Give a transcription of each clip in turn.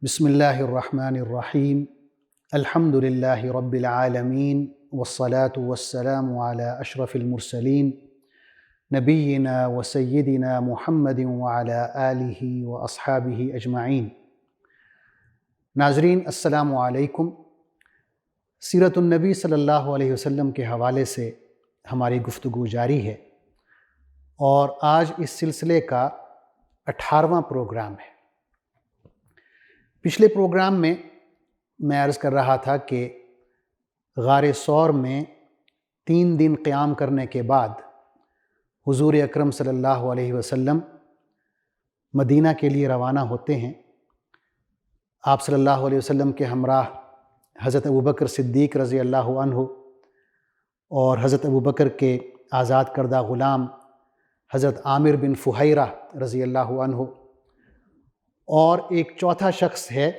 بسم اللہ الرحمن الرحیم الحمد للہ رب العالمین والصلاة والسلام علی اشرف المرسلین نبینا و سیدنا محمد وعلی آلہ و اصحابہ اجمعین۔ ناظرین السلام علیکم۔ سیرت النبی صلی اللہ علیہ وسلم کے حوالے سے ہماری گفتگو جاری ہے اور آج اس سلسلے کا 18واں پروگرام ہے۔ پچھلے پروگرام میں عرض کر رہا تھا کہ غار ثور میں 3 دن قیام کرنے کے بعد حضور اکرم صلی اللہ علیہ وسلم مدینہ کے لیے روانہ ہوتے ہیں۔ آپ صلی اللہ علیہ وسلم کے ہمراہ حضرت ابوبکر صدیق رضی اللہ عنہ اور حضرت ابوبکر کے آزاد کردہ غلام حضرت عامر بن فہیرہ رضی اللہ عنہ، اور ایک چوتھا شخص ہے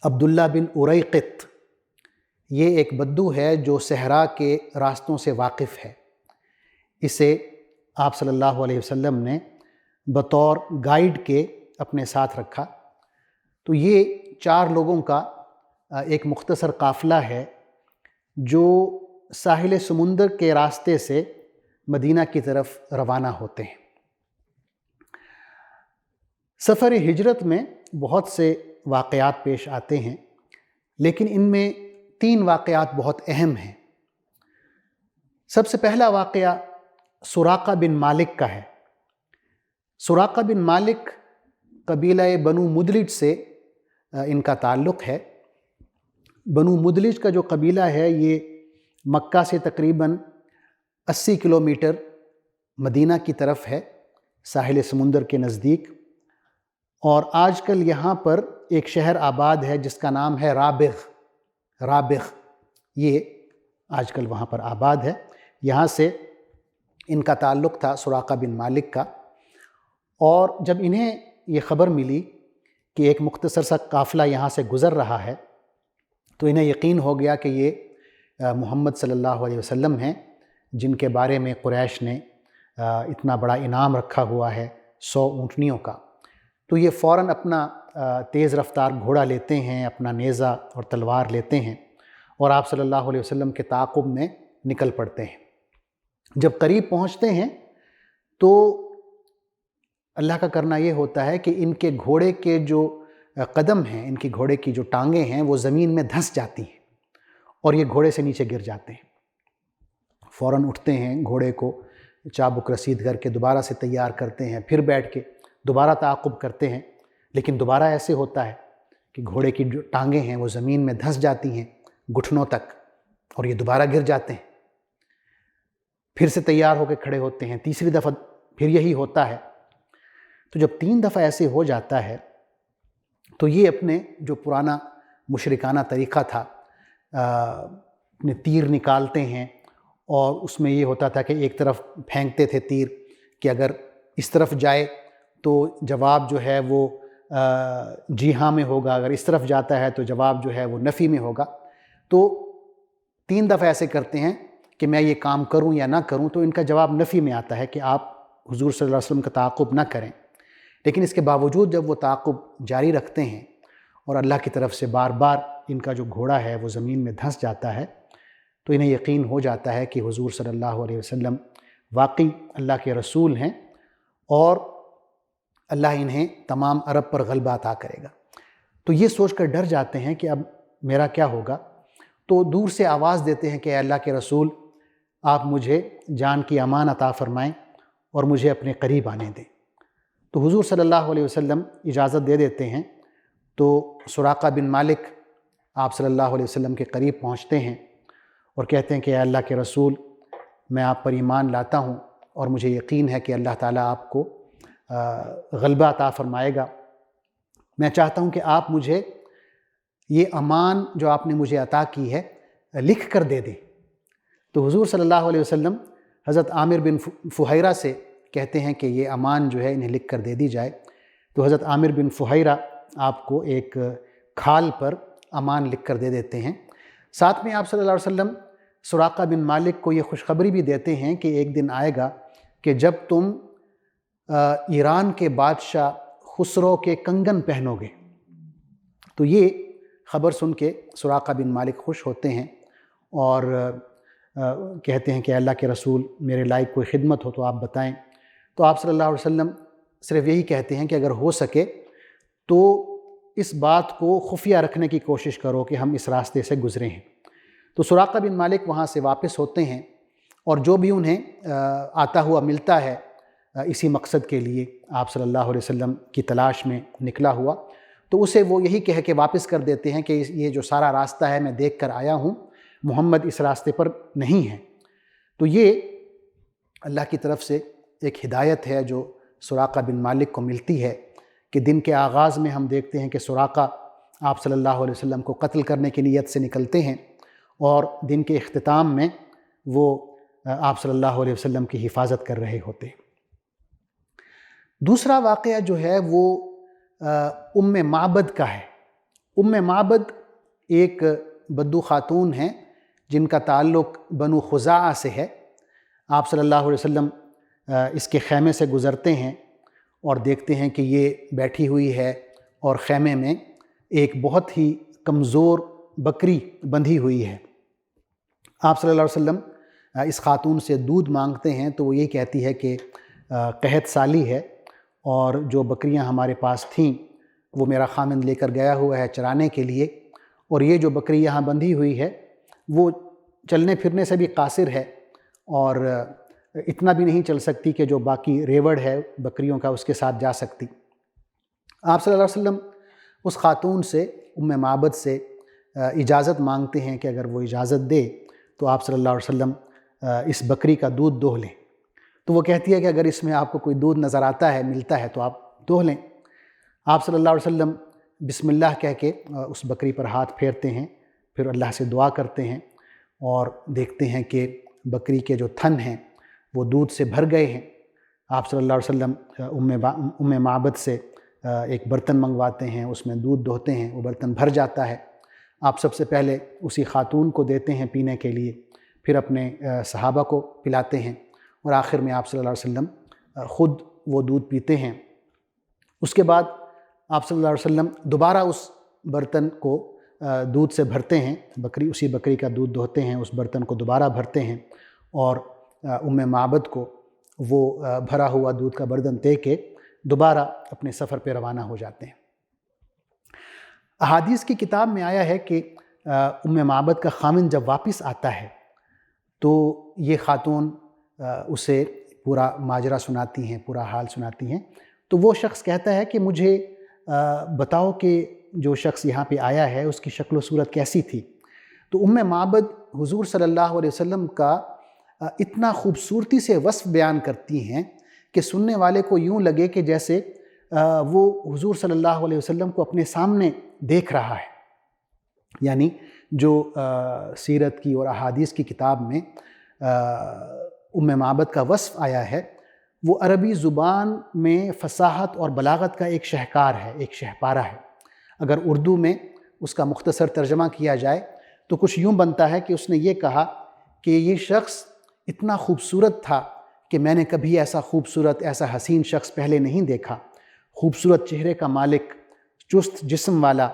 عبداللہ بن اریقط۔ یہ ایک بدو ہے جو صحرا کے راستوں سے واقف ہے۔ اسے آپ صلی اللہ علیہ وسلم نے بطور گائیڈ کے اپنے ساتھ رکھا۔ تو یہ 4 لوگوں کا ایک مختصر قافلہ ہے جو ساحل سمندر کے راستے سے مدینہ کی طرف روانہ ہوتے ہیں۔ سفر ہجرت میں بہت سے واقعات پیش آتے ہیں، لیکن ان میں 3 واقعات بہت اہم ہیں۔ سب سے پہلا واقعہ سراقہ بن مالک کا ہے۔ سراقہ بن مالک قبیلہ بنو مدلج سے ان کا تعلق ہے۔ بنو مدلج کا جو قبیلہ ہے یہ مکہ سے تقریباً 80 کلومیٹر مدینہ کی طرف ہے، ساحل سمندر کے نزدیک، اور آج کل یہاں پر ایک شہر آباد ہے جس کا نام ہے رابغ۔ یہ آج کل وہاں پر آباد ہے۔ یہاں سے ان کا تعلق تھا سراقہ بن مالک کا۔ اور جب انہیں یہ خبر ملی کہ ایک مختصر سا قافلہ یہاں سے گزر رہا ہے تو انہیں یقین ہو گیا کہ یہ محمد صلی اللہ علیہ وسلم ہیں، جن کے بارے میں قریش نے اتنا بڑا انعام رکھا ہوا ہے 100 اونٹنیوں کا۔ تو یہ فوراً اپنا تیز رفتار گھوڑا لیتے ہیں، اپنا نیزہ اور تلوار لیتے ہیں اور آپ صلی اللہ علیہ وسلم کے تعاقب میں نکل پڑتے ہیں۔ جب قریب پہنچتے ہیں تو اللہ کا کرنا یہ ہوتا ہے کہ ان کے گھوڑے کے جو قدم ہیں، ان کی گھوڑے کی جو ٹانگیں ہیں وہ زمین میں دھنس جاتی ہیں اور یہ گھوڑے سے نیچے گر جاتے ہیں۔ فوراً اٹھتے ہیں، گھوڑے کو چابک رسید کر کے دوبارہ سے تیار کرتے ہیں، پھر بیٹھ کے دوبارہ تعاقب کرتے ہیں، لیکن دوبارہ ایسے ہوتا ہے کہ گھوڑے کی جو ٹانگیں ہیں وہ زمین میں دھنس جاتی ہیں گھٹنوں تک اور یہ دوبارہ گر جاتے ہیں۔ پھر سے تیار ہو کے کھڑے ہوتے ہیں، تیسری دفعہ پھر یہی ہوتا ہے۔ تو جب 3 دفعہ ایسے ہو جاتا ہے تو یہ اپنے جو پرانا مشرکانہ طریقہ تھا، اپنے تیر نکالتے ہیں اور اس میں یہ ہوتا تھا کہ ایک طرف پھینکتے تھے تیر کہ اگر اس طرف جائے تو جواب جو ہے وہ جی ہاں میں ہوگا، اگر اس طرف جاتا ہے تو جواب جو ہے وہ نفی میں ہوگا۔ تو 3 دفعہ ایسے کرتے ہیں کہ میں یہ کام کروں یا نہ کروں، تو ان کا جواب نفی میں آتا ہے کہ آپ حضور صلی اللہ علیہ وسلم کا تعاقب نہ کریں۔ لیکن اس کے باوجود جب وہ تعاقب جاری رکھتے ہیں اور اللہ کی طرف سے بار بار ان کا جو گھوڑا ہے وہ زمین میں دھنس جاتا ہے تو انہیں یقین ہو جاتا ہے کہ حضور صلی اللہ علیہ وسلم واقعی اللہ کے رسول ہیں اور اللہ انہیں تمام عرب پر غلبہ عطا کرے گا۔ تو یہ سوچ کر ڈر جاتے ہیں کہ اب میرا کیا ہوگا، تو دور سے آواز دیتے ہیں کہ اے اللہ کے رسول، آپ مجھے جان کی امان عطا فرمائیں اور مجھے اپنے قریب آنے دیں۔ تو حضور صلی اللہ علیہ وسلم اجازت دے دیتے ہیں۔ تو سراقہ بن مالک آپ صلی اللہ علیہ وسلم کے قریب پہنچتے ہیں اور کہتے ہیں کہ اے اللہ کے رسول، میں آپ پر ایمان لاتا ہوں اور مجھے یقین ہے کہ اللہ تعالیٰ آپ کو غلبہ عطا فرمائے گا۔ میں چاہتا ہوں کہ آپ مجھے یہ امان جو آپ نے مجھے عطا کی ہے لکھ کر دے دیں۔ تو حضور صلی اللہ علیہ وسلم حضرت عامر بن فہیرہ سے کہتے ہیں کہ یہ امان جو ہے انہیں لکھ کر دے دی جائے۔ تو حضرت عامر بن فہیرہ آپ کو ایک کھال پر امان لکھ کر دے دیتے ہیں۔ ساتھ میں آپ صلی اللہ علیہ وسلم سراقہ بن مالک کو یہ خوشخبری بھی دیتے ہیں کہ ایک دن آئے گا کہ جب تم ایران کے بادشاہ خسرو کے کنگن پہنو گے، تو یہ خبر سن کے سراقہ بن مالک خوش ہوتے ہیں اور کہتے ہیں کہ اللہ کے رسول میرے لائق کوئی خدمت ہو تو آپ بتائیں۔ تو آپ صلی اللہ علیہ وسلم صرف یہی کہتے ہیں کہ اگر ہو سکے تو اس بات کو خفیہ رکھنے کی کوشش کرو کہ ہم اس راستے سے گزرے ہیں۔ تو سراقہ بن مالک وہاں سے واپس ہوتے ہیں اور جو بھی انہیں آتا ہوا ملتا ہے اسی مقصد کے لیے آپ صلی اللہ علیہ وسلم کی تلاش میں نکلا ہوا، تو اسے وہ یہی کہہ کے واپس کر دیتے ہیں کہ یہ جو سارا راستہ ہے میں دیکھ کر آیا ہوں، محمد اس راستے پر نہیں ہے۔ تو یہ اللہ کی طرف سے ایک ہدایت ہے جو سراقہ بن مالک کو ملتی ہے کہ دن کے آغاز میں ہم دیکھتے ہیں کہ سراقہ آپ صلی اللہ علیہ وسلم کو قتل کرنے کی نیت سے نکلتے ہیں اور دن کے اختتام میں وہ آپ صلی اللہ علیہ وسلم کی حفاظت کر رہے ہوتے ہیں۔ دوسرا واقعہ جو ہے وہ ام معبد کا ہے۔ ام معبد ایک بدو خاتون ہیں جن کا تعلق بنو خزاعہ سے ہے۔ آپ صلی اللہ علیہ وسلم اس کے خیمے سے گزرتے ہیں اور دیکھتے ہیں کہ یہ بیٹھی ہوئی ہے اور خیمے میں ایک بہت ہی کمزور بکری بندھی ہوئی ہے۔ آپ صلی اللہ علیہ وسلم اس خاتون سے دودھ مانگتے ہیں تو وہ یہ کہتی ہے کہ قحط سالی ہے اور جو بکریاں ہمارے پاس تھیں وہ میرا خامند لے کر گیا ہوا ہے چرانے کے لیے، اور یہ جو بکری یہاں بندھی ہوئی ہے وہ چلنے پھرنے سے بھی قاصر ہے اور اتنا بھی نہیں چل سکتی کہ جو باقی ریوڑ ہے بکریوں کا اس کے ساتھ جا سکتی۔ آپ صلی اللہ علیہ وسلم اس خاتون سے ام معبد سے اجازت مانگتے ہیں کہ اگر وہ اجازت دے تو آپ صلی اللہ علیہ وسلم اس بکری کا دودھ دوہ لیں۔ تو وہ کہتی ہے کہ اگر اس میں آپ کو کوئی دودھ نظر آتا ہے ملتا ہے تو آپ دوہ لیں۔ آپ صلی اللہ علیہ وسلم بسم اللہ کہہ کے اس بکری پر ہاتھ پھیرتے ہیں، پھر اللہ سے دعا کرتے ہیں اور دیکھتے ہیں کہ بکری کے جو تھن ہیں وہ دودھ سے بھر گئے ہیں۔ آپ صلی اللہ علیہ وسلم ام معبد سے ایک برتن منگواتے ہیں، اس میں دودھ دوہتے ہیں، وہ برتن بھر جاتا ہے۔ آپ سب سے پہلے اسی خاتون کو دیتے ہیں پینے کے لیے، پھر اپنے صحابہ کو پلاتے ہیں اور آخر میں آپ صلی اللہ علیہ وسلم خود وہ دودھ پیتے ہیں۔ اس کے بعد آپ صلی اللہ علیہ وسلم دوبارہ اس برتن کو دودھ سے بھرتے ہیں، اسی بکری کا دودھ دوہتے ہیں، اس برتن کو دوبارہ بھرتے ہیں اور ام معبد کو وہ بھرا ہوا دودھ کا برتن دے کے دوبارہ اپنے سفر پہ روانہ ہو جاتے ہیں۔ احادیث کی کتاب میں آیا ہے کہ ام معبد کا خامند جب واپس آتا ہے تو یہ خاتون اسے پورا ماجرا سناتی ہیں، پورا حال سناتی ہیں۔ تو وہ شخص کہتا ہے کہ مجھے بتاؤ کہ جو شخص یہاں پہ آیا ہے اس کی شکل و صورت کیسی تھی؟ تو ام معبد حضور صلی اللہ علیہ وسلم کا اتنا خوبصورتی سے وصف بیان کرتی ہیں کہ سننے والے کو یوں لگے کہ جیسے وہ حضور صلی اللہ علیہ وسلم کو اپنے سامنے دیکھ رہا ہے۔ یعنی جو سیرت کی اور احادیث کی کتاب میں ام معبد کا وصف آیا ہے وہ عربی زبان میں فصاحت اور بلاغت کا ایک شہکار ہے، ایک شہپارہ ہے۔ اگر اردو میں اس کا مختصر ترجمہ کیا جائے تو کچھ یوں بنتا ہے کہ اس نے یہ کہا کہ یہ شخص اتنا خوبصورت تھا کہ میں نے کبھی ایسا خوبصورت، ایسا حسین شخص پہلے نہیں دیکھا۔ خوبصورت چہرے کا مالک، چست جسم والا،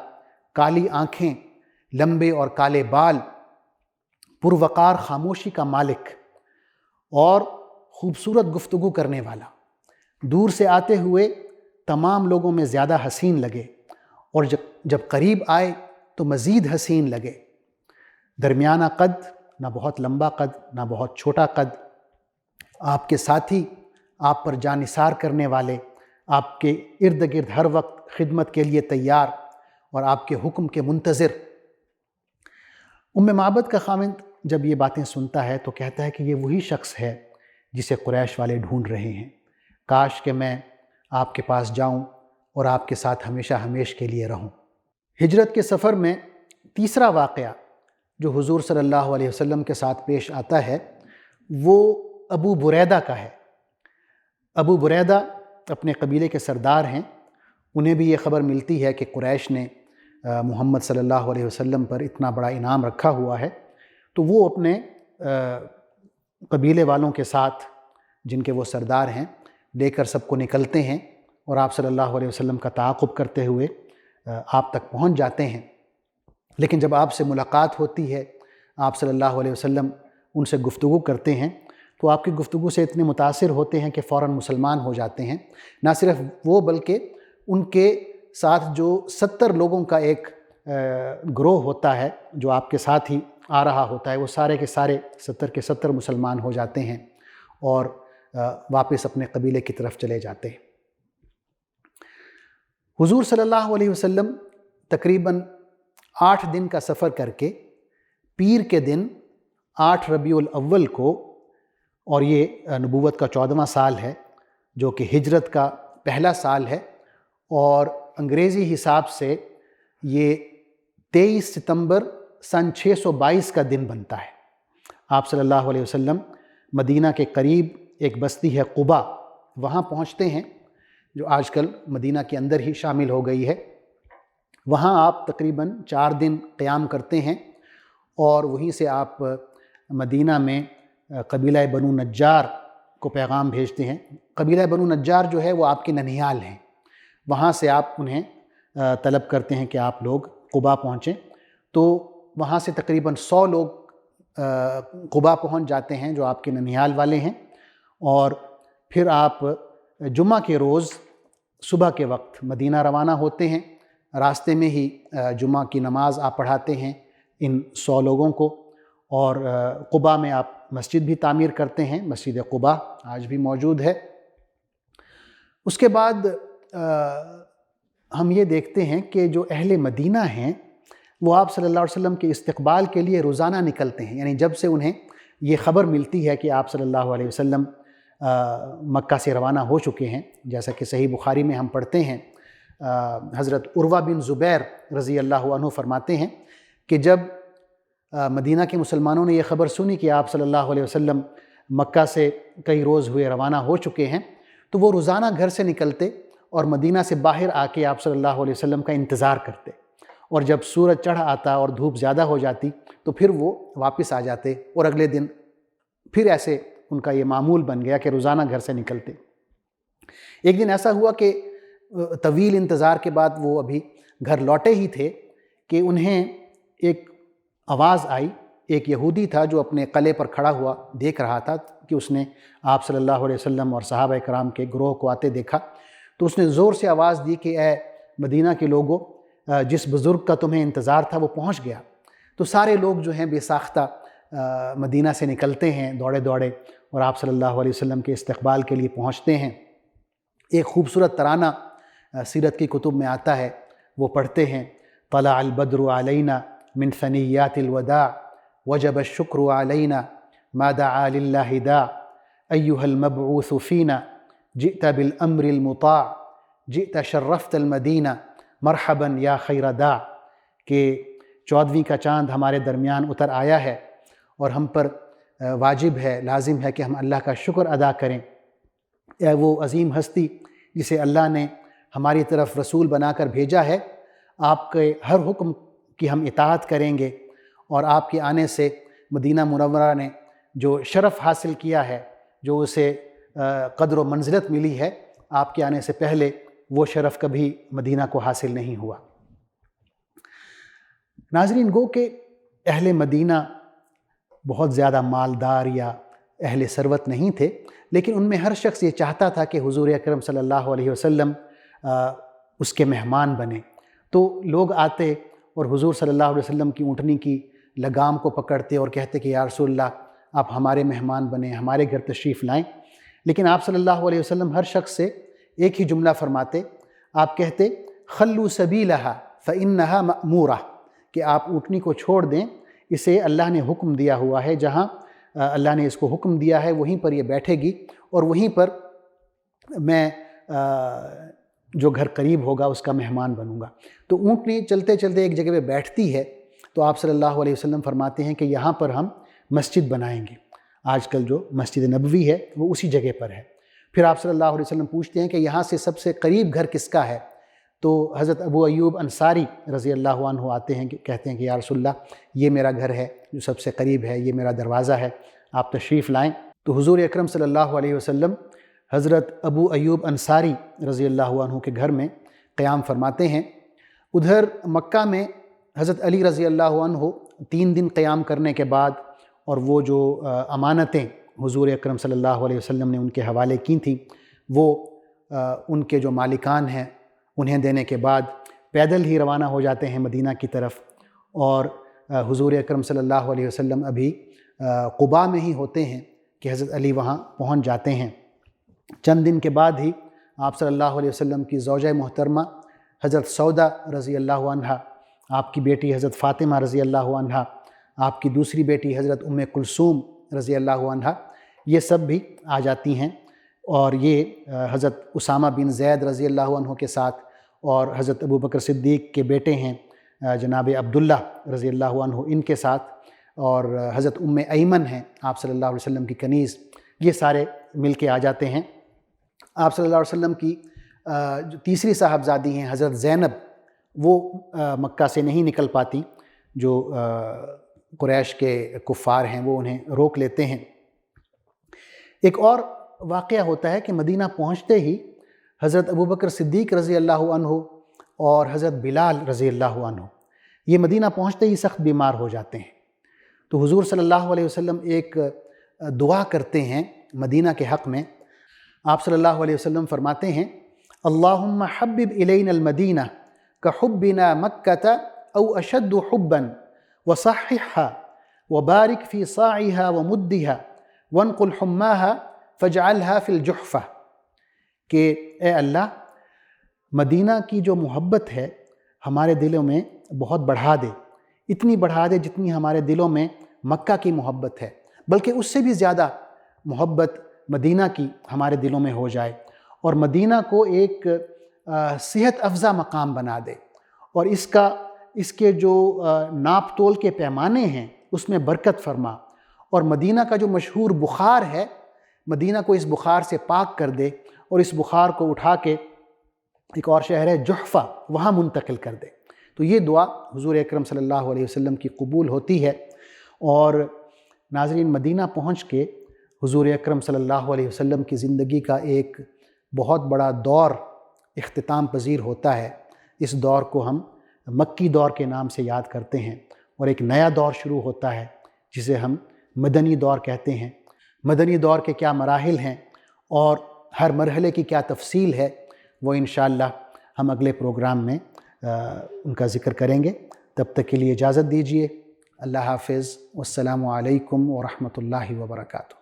کالی آنکھیں، لمبے اور کالے بال، پروقار خاموشی کا مالک اور خوبصورت گفتگو کرنے والا، دور سے آتے ہوئے تمام لوگوں میں زیادہ حسین لگے اور جب قریب آئے تو مزید حسین لگے۔ درمیانہ قد، نہ بہت لمبا قد نہ بہت چھوٹا قد، آپ کے ساتھی، آپ پر جاں نثار کرنے والے، آپ کے ارد گرد ہر وقت خدمت کے لیے تیار اور آپ کے حکم کے منتظر۔ ام معبد کا خامند جب یہ باتیں سنتا ہے تو کہتا ہے کہ یہ وہی شخص ہے جسے قریش والے ڈھونڈ رہے ہیں، کاش کہ میں آپ کے پاس جاؤں اور آپ کے ساتھ ہمیشہ ہمیش کے لیے رہوں۔ ہجرت کے سفر میں تیسرا واقعہ جو حضور صلی اللہ علیہ وسلم کے ساتھ پیش آتا ہے وہ ابو بریدہ کا ہے۔ ابو بریدہ اپنے قبیلے کے سردار ہیں، انہیں بھی یہ خبر ملتی ہے کہ قریش نے محمد صلی اللہ علیہ وسلم پر اتنا بڑا انعام رکھا ہوا ہے، تو وہ اپنے قبیلے والوں کے ساتھ جن کے وہ سردار ہیں لے کر سب کو نکلتے ہیں اور آپ صلی اللہ علیہ وسلم کا تعاقب کرتے ہوئے آپ تک پہنچ جاتے ہیں۔ لیکن جب آپ سے ملاقات ہوتی ہے، آپ صلی اللہ علیہ وسلم ان سے گفتگو کرتے ہیں تو آپ کی گفتگو سے اتنے متاثر ہوتے ہیں کہ فوراً مسلمان ہو جاتے ہیں۔ نہ صرف وہ بلکہ ان کے ساتھ جو 70 لوگوں کا ایک گروہ ہوتا ہے جو آپ کے ساتھ ہی آ رہا ہوتا ہے، وہ سارے کے سارے 70 کے 70 مسلمان ہو جاتے ہیں اور واپس اپنے قبیلے کی طرف چلے جاتے ہیں۔ حضور صلی اللہ علیہ وسلم تقریباً 8 دن کا سفر کر کے پیر کے دن 8 ربیع الاول کو، اور یہ نبوت کا 14واں سال ہے جو کہ ہجرت کا پہلا سال ہے، اور انگریزی حساب سے یہ 23 ستمبر سن 622 کا دن بنتا ہے۔ آپ صلی اللہ علیہ وسلم مدینہ کے قریب ایک بستی ہے قباء، وہاں پہنچتے ہیں جو آج کل مدینہ کے اندر ہی شامل ہو گئی ہے۔ وہاں آپ تقریباً 4 دن قیام کرتے ہیں اور وہیں سے آپ مدینہ میں قبیلہ بنو نجار کو پیغام بھیجتے ہیں۔ قبیلہ بنو نجار جو ہے وہ آپ کے ننیال ہیں، وہاں سے آپ انہیں طلب کرتے ہیں کہ آپ لوگ قباء پہنچیں۔ تو وہاں سے تقریباً 100 لوگ قباء پہنچ جاتے ہیں جو آپ کے ننیال والے ہیں، اور پھر آپ جمعہ کے روز صبح کے وقت مدینہ روانہ ہوتے ہیں۔ راستے میں ہی جمعہ کی نماز آپ پڑھاتے ہیں ان 100 لوگوں کو، اور قباء میں آپ مسجد بھی تعمیر کرتے ہیں، مسجد قباء آج بھی موجود ہے۔ اس کے بعد ہم یہ دیکھتے ہیں کہ جو اہل مدینہ ہیں وہ آپ صلی اللہ علیہ وسلم کے استقبال کے لیے روزانہ نکلتے ہیں، یعنی جب سے انہیں یہ خبر ملتی ہے کہ آپ صلی اللہ علیہ وسلم مکہ سے روانہ ہو چکے ہیں، جیسا کہ صحیح بخاری میں ہم پڑھتے ہیں، حضرت عروہ بن زبیر رضی اللہ عنہ فرماتے ہیں کہ جب مدینہ کے مسلمانوں نے یہ خبر سنی کہ آپ صلی اللہ علیہ وسلم مکہ سے کئی روز ہوئے روانہ ہو چکے ہیں، تو وہ روزانہ گھر سے نکلتے اور مدینہ سے باہر آ کے آپ صلی اللہ علیہ وسلم کا انتظار کرتے، اور جب سورج چڑھ آتا اور دھوپ زیادہ ہو جاتی تو پھر وہ واپس آ جاتے، اور اگلے دن پھر ایسے ان کا یہ معمول بن گیا کہ روزانہ گھر سے نکلتے۔ ایک دن ایسا ہوا کہ طویل انتظار کے بعد وہ ابھی گھر لوٹے ہی تھے کہ انہیں ایک آواز آئی۔ ایک یہودی تھا جو اپنے قلعے پر کھڑا ہوا دیکھ رہا تھا کہ اس نے آپ صلی اللہ علیہ وسلم اور صحابہ کرام کے گروہ کو آتے دیکھا، تو اس نے زور سے آواز دی کہ اے مدینہ کے لوگوں، جس بزرگ کا تمہیں انتظار تھا وہ پہنچ گیا۔ تو سارے لوگ جو ہیں بے ساختہ مدینہ سے نکلتے ہیں دوڑے دوڑے، اور آپ صلی اللہ علیہ وسلم کے استقبال کے لیے پہنچتے ہیں۔ ایک خوبصورت ترانہ سیرت کی کتب میں آتا ہے، وہ پڑھتے ہیں: طلع البدر علینا من ثنیات الوداع وجب الشکر علینا ما دعا للہ داع ایہا المبعوث فینا جئت بالامر المطاع جئت شرفت المدینہ مرحبا یا خیر داع، کہ 14ویں کا چاند ہمارے درمیان اتر آیا ہے اور ہم پر واجب ہے، لازم ہے کہ ہم اللہ کا شکر ادا کریں۔ اے وہ عظیم ہستی جسے اللہ نے ہماری طرف رسول بنا کر بھیجا ہے، آپ کے ہر حکم کی ہم اطاعت کریں گے، اور آپ کے آنے سے مدینہ منورہ نے جو شرف حاصل کیا ہے، جو اسے قدر و منزلت ملی ہے، آپ کے آنے سے پہلے وہ شرف کبھی مدینہ کو حاصل نہیں ہوا۔ ناظرین، گو کہ اہل مدینہ بہت زیادہ مالدار یا اہل ثروت نہیں تھے، لیکن ان میں ہر شخص یہ چاہتا تھا کہ حضور اکرم صلی اللہ علیہ وسلم اس کے مہمان بنے۔ تو لوگ آتے اور حضور صلی اللہ علیہ وسلم کی اونٹنی کی لگام کو پکڑتے اور کہتے کہ یا رسول اللہ، آپ ہمارے مہمان بنیں، ہمارے گھر تشریف لائیں۔ لیکن آپ صلی اللہ علیہ وسلم ہر شخص سے ایک ہی جملہ فرماتے، آپ کہتے خلو سبیلہا فإنہا مأمورہ، کہ آپ اونٹنی کو چھوڑ دیں، اسے اللہ نے حکم دیا ہوا ہے، جہاں اللہ نے اس کو حکم دیا ہے وہیں پر یہ بیٹھے گی، اور وہیں پر میں جو گھر قریب ہوگا اس کا مہمان بنوں گا۔ تو اونٹنی چلتے چلتے ایک جگہ پہ بیٹھتی ہے، تو آپ صلی اللہ علیہ وسلم فرماتے ہیں کہ یہاں پر ہم مسجد بنائیں گے۔ آج کل جو مسجد نبوی ہے وہ اسی جگہ پر ہے۔ پھر آپ صلی اللہ علیہ وسلم پوچھتے ہیں کہ یہاں سے سب سے قریب گھر کس کا ہے؟ تو حضرت ابو ایوب انصاری رضی اللہ عنہ آتے ہیں، کہتے ہیں کہ یا رسول اللہ، یہ میرا گھر ہے جو سب سے قریب ہے، یہ میرا دروازہ ہے، آپ تشریف لائیں۔ تو حضور اکرم صلی اللہ علیہ وسلم حضرت ابو ایوب انصاری رضی اللہ عنہ کے گھر میں قیام فرماتے ہیں، ادھر مکہ میں حضرت علی رضی اللہ عنہ 3 دن قیام کرنے کے بعد اور وہ جو امانتیں حضور اکرم صلی اللہ علیہ وسلم نے ان کے حوالے کی تھیں وہ ان کے جو مالکان ہیں انہیں دینے کے بعد پیدل ہی روانہ ہو جاتے ہیں مدینہ کی طرف، اور حضور اکرم صلی اللہ علیہ وسلم ابھی قباء میں ہی ہوتے ہیں کہ حضرت علی وہاں پہنچ جاتے ہیں۔ چند دن کے بعد ہی آپ صلی اللہ علیہ وسلم کی زوجہ محترمہ حضرت سودا رضی اللہ عنہا، آپ کی بیٹی حضرت فاطمہ رضی اللہ عنہا، آپ کی دوسری بیٹی حضرت کلثوم رضی اللہ عنہا، یہ سب بھی آ جاتی ہیں، اور یہ حضرت اسامہ بن زید رضی اللہ عنہ کے ساتھ اور حضرت ابوبکر صدیق کے بیٹے ہیں جناب عبداللہ رضی اللہ عنہ، ان کے ساتھ، اور حضرت ایمن ہیں آپ صلی اللہ علیہ وسلم کی کنیز، یہ سارے مل کے آ جاتے ہیں۔ آپ صلی اللہ علیہ وسلم کی جو تیسری صاحبزادی ہیں حضرت زینب، وہ مکہ سے نہیں نکل پاتی، جو قریش کے کفار ہیں وہ انہیں روک لیتے ہیں۔ ایک اور واقعہ ہوتا ہے کہ مدینہ پہنچتے ہی حضرت ابوبکر صدیق رضی اللہ عنہ اور حضرت بلال رضی اللہ عنہ یہ مدینہ پہنچتے ہی سخت بیمار ہو جاتے ہیں، تو حضور صلی اللہ علیہ وسلم ایک دعا کرتے ہیں مدینہ کے حق میں۔ آپ صلی اللہ علیہ وسلم فرماتے ہیں اللہم حبب الینا المدینہ کحبنا مکۃ او اشد حبا وصححها وبارک فی صاعها ومدها وانقل حماها فاجعلها فی الجحفہ، کہ اے اللہ مدینہ کی جو محبت ہے ہمارے دلوں میں بہت بڑھا دے، اتنی بڑھا دے جتنی ہمارے دلوں میں مکہ کی محبت ہے، بلکہ اس سے بھی زیادہ محبت مدینہ کی ہمارے دلوں میں ہو جائے، اور مدینہ کو ایک صحت افزا مقام بنا دے، اور اس کے جو ناپ تول کے پیمانے ہیں اس میں برکت فرما، اور مدینہ کا جو مشہور بخار ہے مدینہ کو اس بخار سے پاک کر دے، اور اس بخار کو اٹھا کے ایک اور شہر ہے جحفہ وہاں منتقل کر دے۔ تو یہ دعا حضور اکرم صلی اللہ علیہ وسلم کی قبول ہوتی ہے، اور ناظرین مدینہ پہنچ کے حضور اکرم صلی اللہ علیہ وسلم کی زندگی کا ایک بہت بڑا دور اختتام پذیر ہوتا ہے۔ اس دور کو ہم مکی دور کے نام سے یاد کرتے ہیں، اور ایک نیا دور شروع ہوتا ہے جسے ہم مدنی دور کہتے ہیں۔ مدنی دور کے کیا مراحل ہیں اور ہر مرحلے کی کیا تفصیل ہے، وہ انشاءاللہ ہم اگلے پروگرام میں ان کا ذکر کریں گے۔ تب تک کے لیے اجازت دیجیے، اللہ حافظ، والسلام علیکم ورحمۃ اللہ وبرکاتہ۔